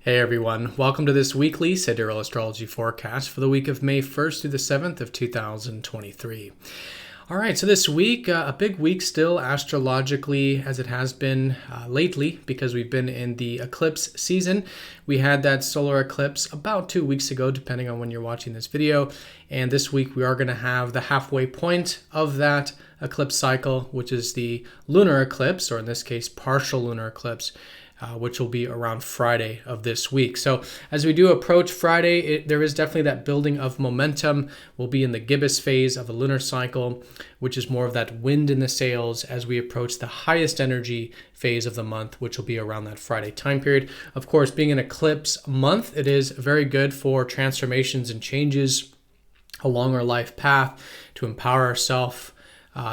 Hey everyone, welcome to this weekly Sidereal Astrology forecast for the week of May 1st through the 7th of 2023. All right, so this week, a big week still astrologically as it has been lately because we've been in the eclipse season. We had that solar eclipse about 2 weeks ago, depending on when you're watching this video. And this week we are going to have the halfway point of that eclipse cycle, which is the lunar eclipse, or in this case, partial lunar eclipse, which will be around Friday of this week. So as we do approach Friday, there is definitely that building of momentum. We'll be in the gibbous phase of the lunar cycle, which is more of that wind in the sails as we approach the highest energy phase of the month, which will be around that Friday time period. Of course, being an eclipse month, it is very good for transformations and changes along our life path to empower ourselves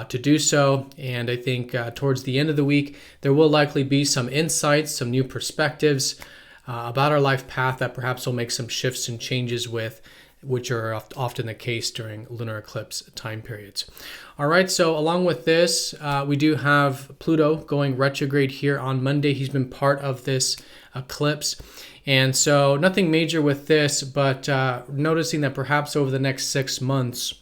to do so. And I think towards the end of the week, there will likely be some insights, some new perspectives about our life path that perhaps will make some shifts and changes with, which are often the case during lunar eclipse time periods. All right, so along with this, we do have Pluto going retrograde here on Monday. He's been part of this eclipse. And so nothing major with this, but noticing that perhaps over the next 6 months,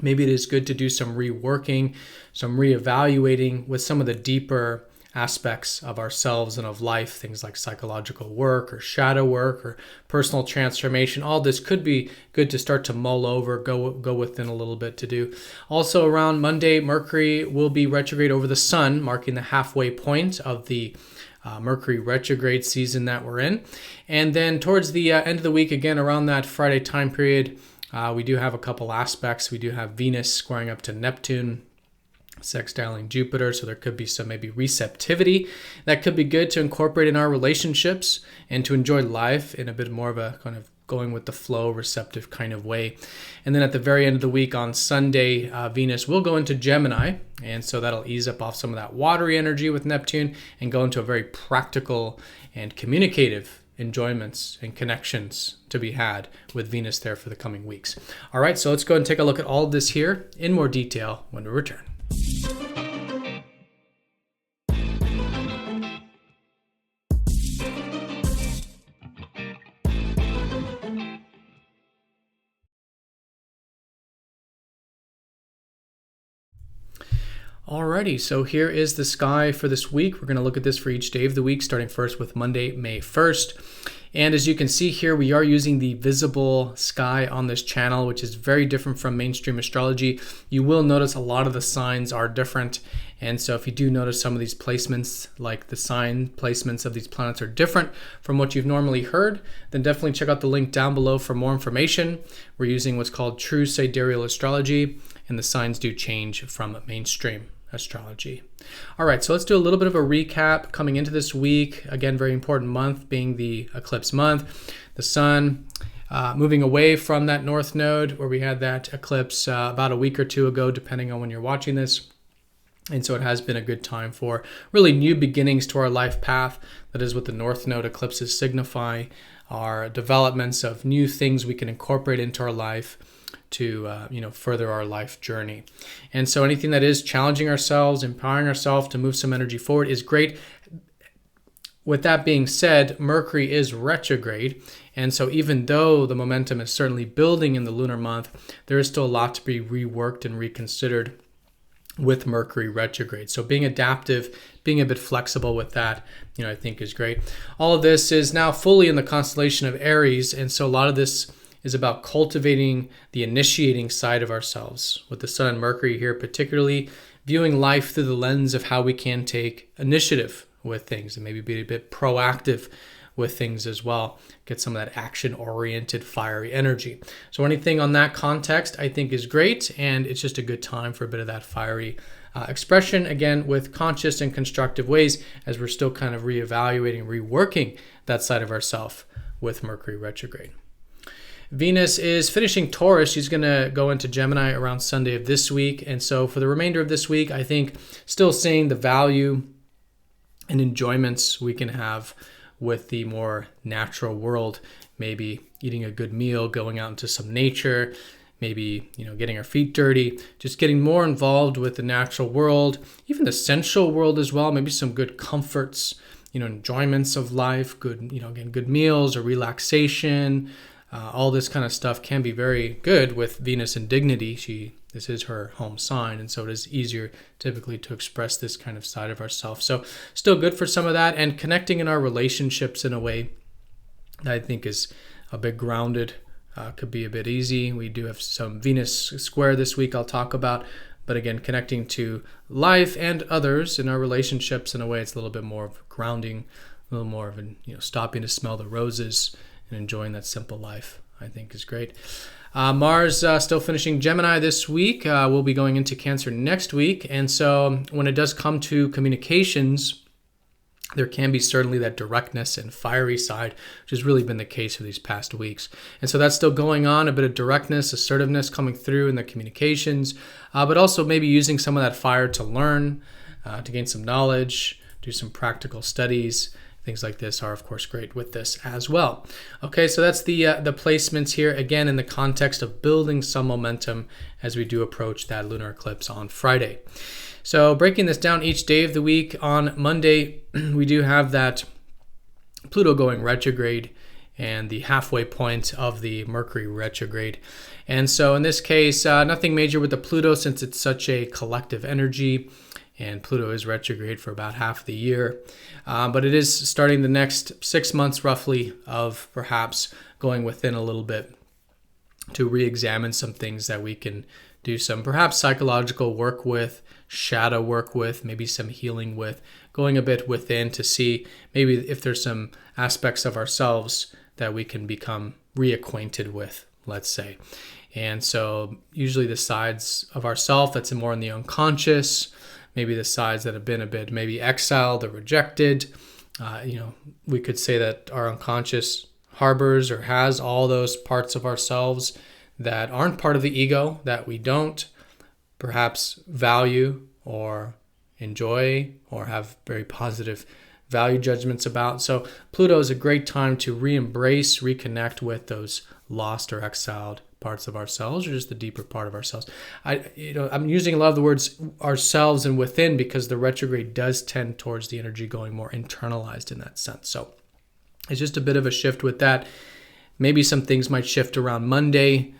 maybe it is good to do some reworking, some reevaluating with some of the deeper aspects of ourselves and of life, things like psychological work or shadow work or personal transformation. All this could be good to start to mull over, go within a little bit to do. Also around Monday, Mercury will be retrograde over the sun, marking the halfway point of the Mercury retrograde season that we're in. And then towards the end of the week, again, around that Friday time period, we do have a couple aspects. We do have Venus squaring up to Neptune, sextiling Jupiter, so there could be some maybe receptivity that could be good to incorporate in our relationships and to enjoy life in a bit more of a kind of going with the flow, receptive kind of way. And then at the very end of the week on Sunday, Venus will go into Gemini, and so that'll ease up off some of that watery energy with Neptune and go into a very practical and communicative enjoyments and connections to be had with Venus there for the coming weeks. All right, so let's go and take a look at all of this here in more detail when we return. Alrighty, so here is the sky for this week. We're going to look at this for each day of the week, starting first with Monday, May 1st. And as you can see here, we are using the visible sky on this channel, which is very different from mainstream astrology. You will notice a lot of the signs are different. And so if you do notice some of these placements, like the sign placements of these planets are different from what you've normally heard, then definitely check out the link down below for more information. We're using what's called true sidereal astrology, and the signs do change from mainstream astrology. All right, so let's do a little bit of a recap coming into this week. Again, very important month being the eclipse month. The sun moving away from that north node where we had that eclipse about a week or two ago, depending on when you're watching this. And so it has been a good time for really new beginnings to our life path. That is what the north node eclipses signify, are developments of new things we can incorporate into our life to further our life journey. And so anything that is challenging ourselves, empowering ourselves to move some energy forward is great. With that being said, Mercury is retrograde. And so even though the momentum is certainly building in the lunar month, there is still a lot to be reworked and reconsidered with Mercury retrograde. So being adaptive, being a bit flexible with that, I think is great. All of this is now fully in the constellation of Aries. And so a lot of this is about cultivating the initiating side of ourselves, with the Sun and Mercury here particularly viewing life through the lens of how we can take initiative with things and maybe be a bit proactive with things as well. Get some of that action-oriented, fiery energy. So anything on that context I think is great, and it's just a good time for a bit of that fiery expression, again, with conscious and constructive ways as we're still kind of reevaluating, reworking that side of ourself with Mercury retrograde. Venus is finishing Taurus. She's going to go into Gemini around Sunday of this week. And so for the remainder of this week, I think still seeing the value and enjoyments we can have with the more natural world, maybe eating a good meal, going out into some nature, maybe, getting our feet dirty, just getting more involved with the natural world, even the sensual world as well, maybe some good comforts enjoyments of life, good, again, good meals or relaxation. All this kind of stuff can be very good with Venus in dignity. This is her home sign, and so it is easier typically to express this kind of side of ourselves. So still good for some of that, and connecting in our relationships in a way that I think is a bit grounded, could be a bit easy. We do have some Venus square this week I'll talk about, but again, connecting to life and others in our relationships in a way it's a little bit more of grounding, a little more of stopping to smell the roses and enjoying that simple life, I think is great. Mars still finishing Gemini this week. We'll be going into Cancer next week. And so when it does come to communications, there can be certainly that directness and fiery side, which has really been the case for these past weeks. And so that's still going on, a bit of directness, assertiveness coming through in the communications, but also maybe using some of that fire to learn, to gain some knowledge, do some practical studies. Things like this are, of course, great with this as well. Okay, so that's the placements here, again, in the context of building some momentum as we do approach that lunar eclipse on Friday. So breaking this down each day of the week, on Monday, we do have that Pluto going retrograde and the halfway point of the Mercury retrograde. And so in this case, nothing major with the Pluto since it's such a collective energy. And Pluto is retrograde for about half the year. But it is starting the next 6 months roughly of perhaps going within a little bit to re-examine some things that we can do some perhaps psychological work with, shadow work with, maybe some healing with, going a bit within to see maybe if there's some aspects of ourselves that we can become reacquainted with, let's say. And so usually the sides of ourself that's more in the unconscious, maybe the sides that have been a bit maybe exiled or rejected. We could say that our unconscious harbors or has all those parts of ourselves that aren't part of the ego, that we don't perhaps value or enjoy or have very positive value judgments about. So Pluto is a great time to re-embrace, reconnect with those lost or exiled parts of ourselves, or just the deeper part of ourselves. I'm using a lot of the words ourselves and within because the retrograde does tend towards the energy going more internalized in that sense. So it's just a bit of a shift with that. Maybe some things might shift around Monday,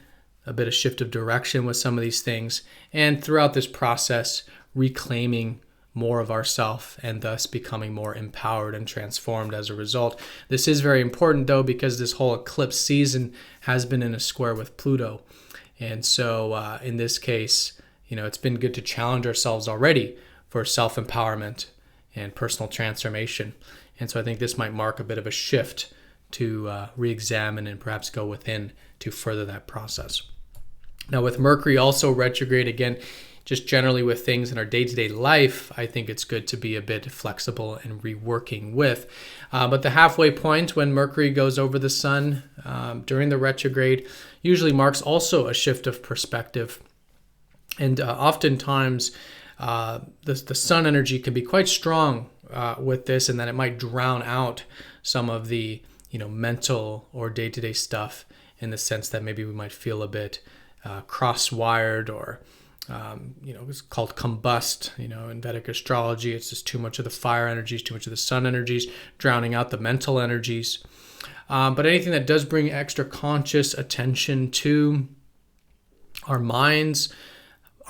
a bit of shift of direction with some of these things, and throughout this process, reclaiming more of ourself and thus becoming more empowered and transformed as a result. This is very important though because this whole eclipse season has been in a square with Pluto. And so in this case, it's been good to challenge ourselves already for self-empowerment and personal transformation. And so I think this might mark a bit of a shift to re-examine and perhaps go within to further that process. Now with Mercury also retrograde again, just generally with things in our day-to-day life, I think it's good to be a bit flexible and reworking with. But the halfway point when Mercury goes over the sun during the retrograde usually marks also a shift of perspective. And oftentimes the sun energy can be quite strong with this, and then it might drown out some of the mental or day-to-day stuff in the sense that maybe we might feel a bit cross-wired or it's called combust, in Vedic astrology. It's just too much of the fire energies, too much of the sun energies, drowning out the mental energies. But anything that does bring extra conscious attention to our minds,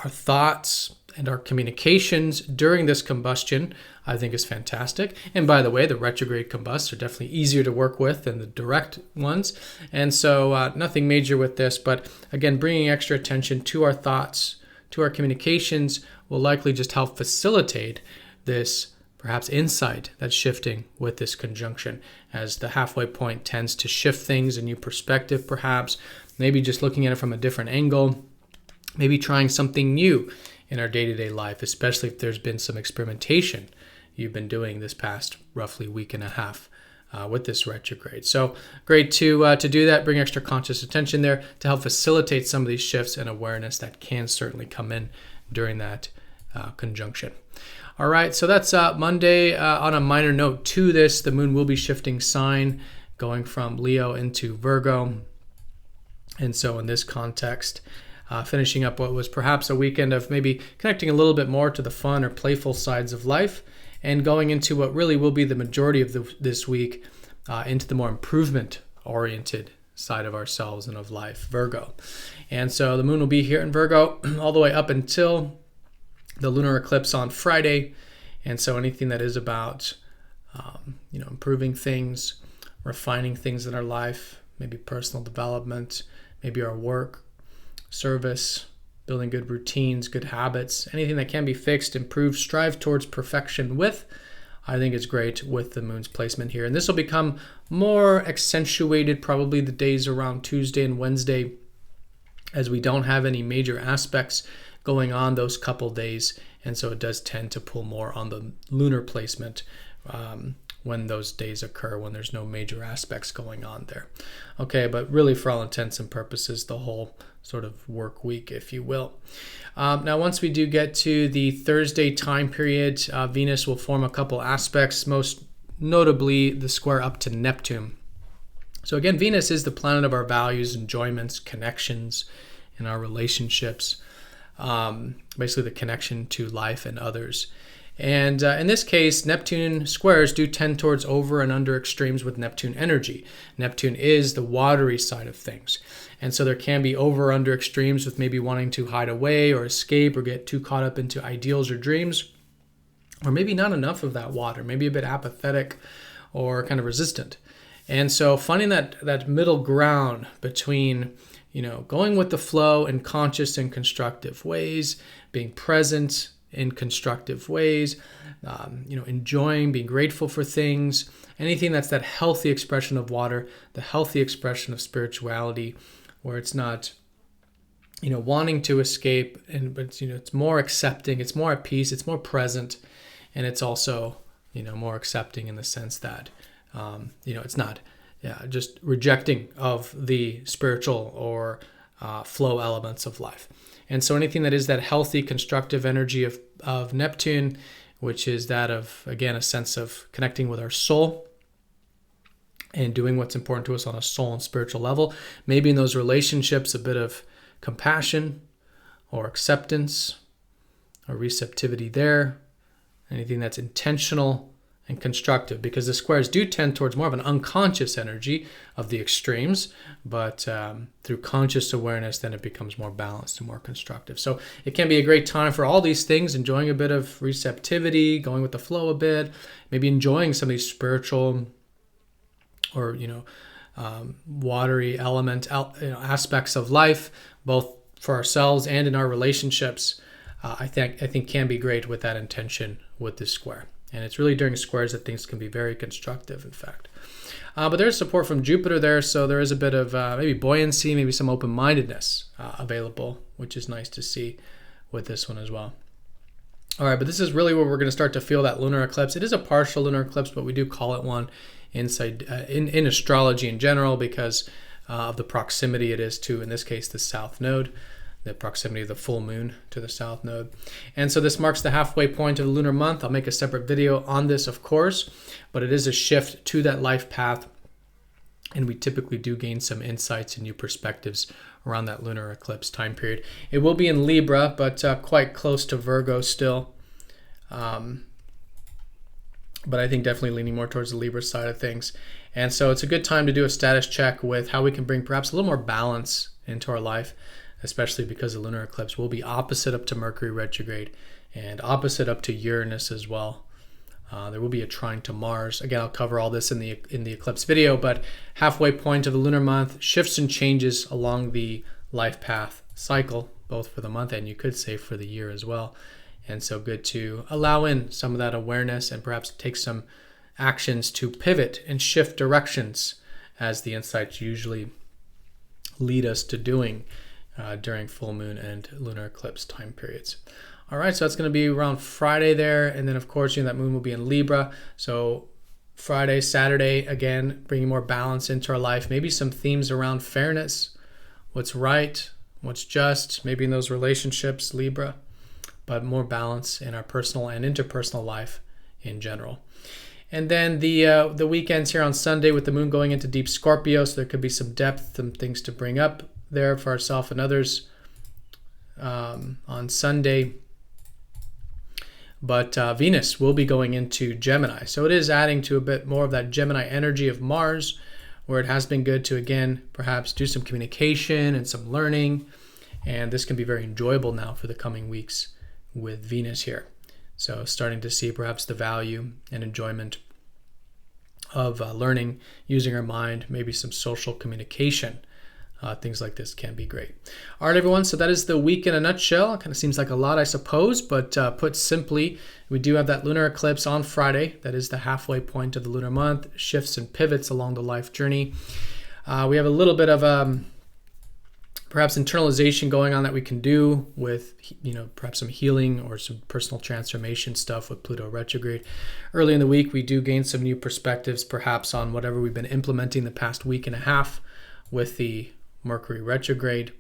our thoughts, and our communications during this combustion, I think is fantastic. And by the way, the retrograde combusts are definitely easier to work with than the direct ones. And so nothing major with this, but again, bringing extra attention to our thoughts, to our communications will likely just help facilitate this perhaps insight that's shifting with this conjunction as the halfway point tends to shift things, a new perspective perhaps, maybe just looking at it from a different angle, maybe trying something new in our day-to-day life, especially if there's been some experimentation you've been doing this past roughly week and a half with this retrograde. So great to do that, bring extra conscious attention there to help facilitate some of these shifts and awareness that can certainly come in during that conjunction. All right, so that's Monday. On a minor note to this, the moon will be shifting sign, going from Leo into Virgo. And so in this context, finishing up what was perhaps a weekend of maybe connecting a little bit more to the fun or playful sides of life, and going into what really will be the majority of this week, into the more improvement-oriented side of ourselves and of life, Virgo. And so the moon will be here in Virgo all the way up until the lunar eclipse on Friday. And so anything that is about, improving things, refining things in our life, maybe personal development, maybe our work, service, building good routines, good habits, anything that can be fixed, improved, strive towards perfection with, I think it's great with the moon's placement here. And this will become more accentuated probably the days around Tuesday and Wednesday, as we don't have any major aspects going on those couple days. And so it does tend to pull more on the lunar placement when those days occur, when there's no major aspects going on there. Okay, but really for all intents and purposes, the whole sort of work week, if you will. Now, once we do get to the Thursday time period, Venus will form a couple aspects, most notably the square up to Neptune. So again, Venus is the planet of our values, enjoyments, connections, and our relationships, basically the connection to life and others. And in this case, Neptune squares do tend towards over and under extremes with Neptune energy. Neptune is the watery side of things. And so there can be over or under extremes with maybe wanting to hide away or escape or get too caught up into ideals or dreams, or maybe not enough of that water, maybe a bit apathetic or kind of resistant. And so finding that middle ground between, going with the flow in conscious and constructive ways, being present in constructive ways, enjoying, being grateful for things, anything that's that healthy expression of water, the healthy expression of spirituality, where it's not, wanting to escape, but it's more accepting, it's more at peace, it's more present, and it's also, more accepting in the sense that, it's not just rejecting of the spiritual or flow elements of life. And so anything that is that healthy, constructive energy of Neptune, which is that of, again, a sense of connecting with our soul and doing what's important to us on a soul and spiritual level. Maybe in those relationships, a bit of compassion or acceptance or receptivity there. Anything that's intentional and constructive, because the squares do tend towards more of an unconscious energy of the extremes, but through conscious awareness, then it becomes more balanced and more constructive. So it can be a great time for all these things, enjoying a bit of receptivity, going with the flow a bit, maybe enjoying some of these spiritual or, watery element aspects of life, both for ourselves and in our relationships. I think can be great with that intention with this square. And it's really during squares that things can be very constructive, in fact. But there's support from Jupiter there, so there is a bit of maybe buoyancy, maybe some open-mindedness available, which is nice to see with this one as well. All right, but this is really where we're going to start to feel that lunar eclipse. It is a partial lunar eclipse, but we do call it one inside in astrology in general because of the proximity it is to, in this case, the south node. The proximity of the full moon to the south node. And so this marks the halfway point of the lunar month. I'll make a separate video on this, of course, but it is a shift to that life path. And we typically do gain some insights and new perspectives around that lunar eclipse time period. It will be in Libra, but quite close to Virgo still. But I think definitely leaning more towards the Libra side of things. And so it's a good time to do a status check with how we can bring perhaps a little more balance into our life, especially because the lunar eclipse will be opposite up to Mercury retrograde and opposite up to Uranus as well. There will be a trine to Mars. Again, I'll cover all this in the eclipse video, but halfway point of the lunar month, shifts and changes along the life path cycle, both for the month and you could say for the year as well. And so good to allow in some of that awareness and perhaps take some actions to pivot and shift directions as the insights usually lead us to doing during full moon and lunar eclipse time periods. All right, so that's going to be around Friday there. And then, of course, that moon will be in Libra. So Friday, Saturday, again, bringing more balance into our life. Maybe some themes around fairness, what's right, what's just, maybe in those relationships, Libra, but more balance in our personal and interpersonal life in general. And then the weekends here on Sunday with the moon going into deep Scorpio, so there could be some depth, some things to bring up there for ourselves and others on Sunday. But Venus will be going into Gemini. So it is adding to a bit more of that Gemini energy of Mars, where it has been good to, again, perhaps do some communication and some learning. And this can be very enjoyable now for the coming weeks with Venus here. So starting to see perhaps the value and enjoyment of learning, using our mind, maybe some social communication. Things like this can be great. All right, everyone. So that is the week in a nutshell. It kind of seems like a lot, I suppose, but put simply, we do have that lunar eclipse on Friday. That is the halfway point of the lunar month, shifts and pivots along the life journey. We have a little bit of perhaps internalization going on that we can do with, perhaps some healing or some personal transformation stuff with Pluto retrograde. Early in the week, we do gain some new perspectives, perhaps on whatever we've been implementing the past week and a half with the Mercury retrograde.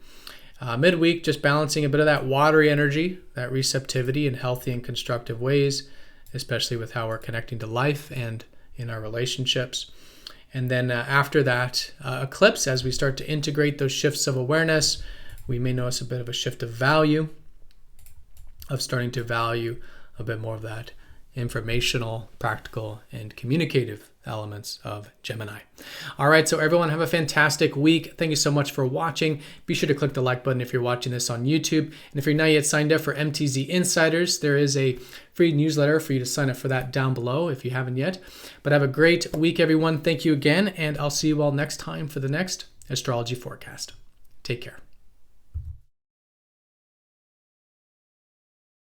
Midweek, just balancing a bit of that watery energy, that receptivity in healthy and constructive ways, especially with how we're connecting to life and in our relationships. And then after that eclipse, as we start to integrate those shifts of awareness, we may notice a bit of a shift of value, of starting to value a bit more of that informational, practical, and communicative elements of Gemini. All right, so everyone have a fantastic week. Thank you so much for watching. Be sure to click the like button if you're watching this on YouTube. And if you're not yet signed up for MTZ Insiders, there is a free newsletter for you to sign up for that down below if you haven't yet. But have a great week, everyone. Thank you again, and I'll see you all next time for the next astrology forecast. Take care.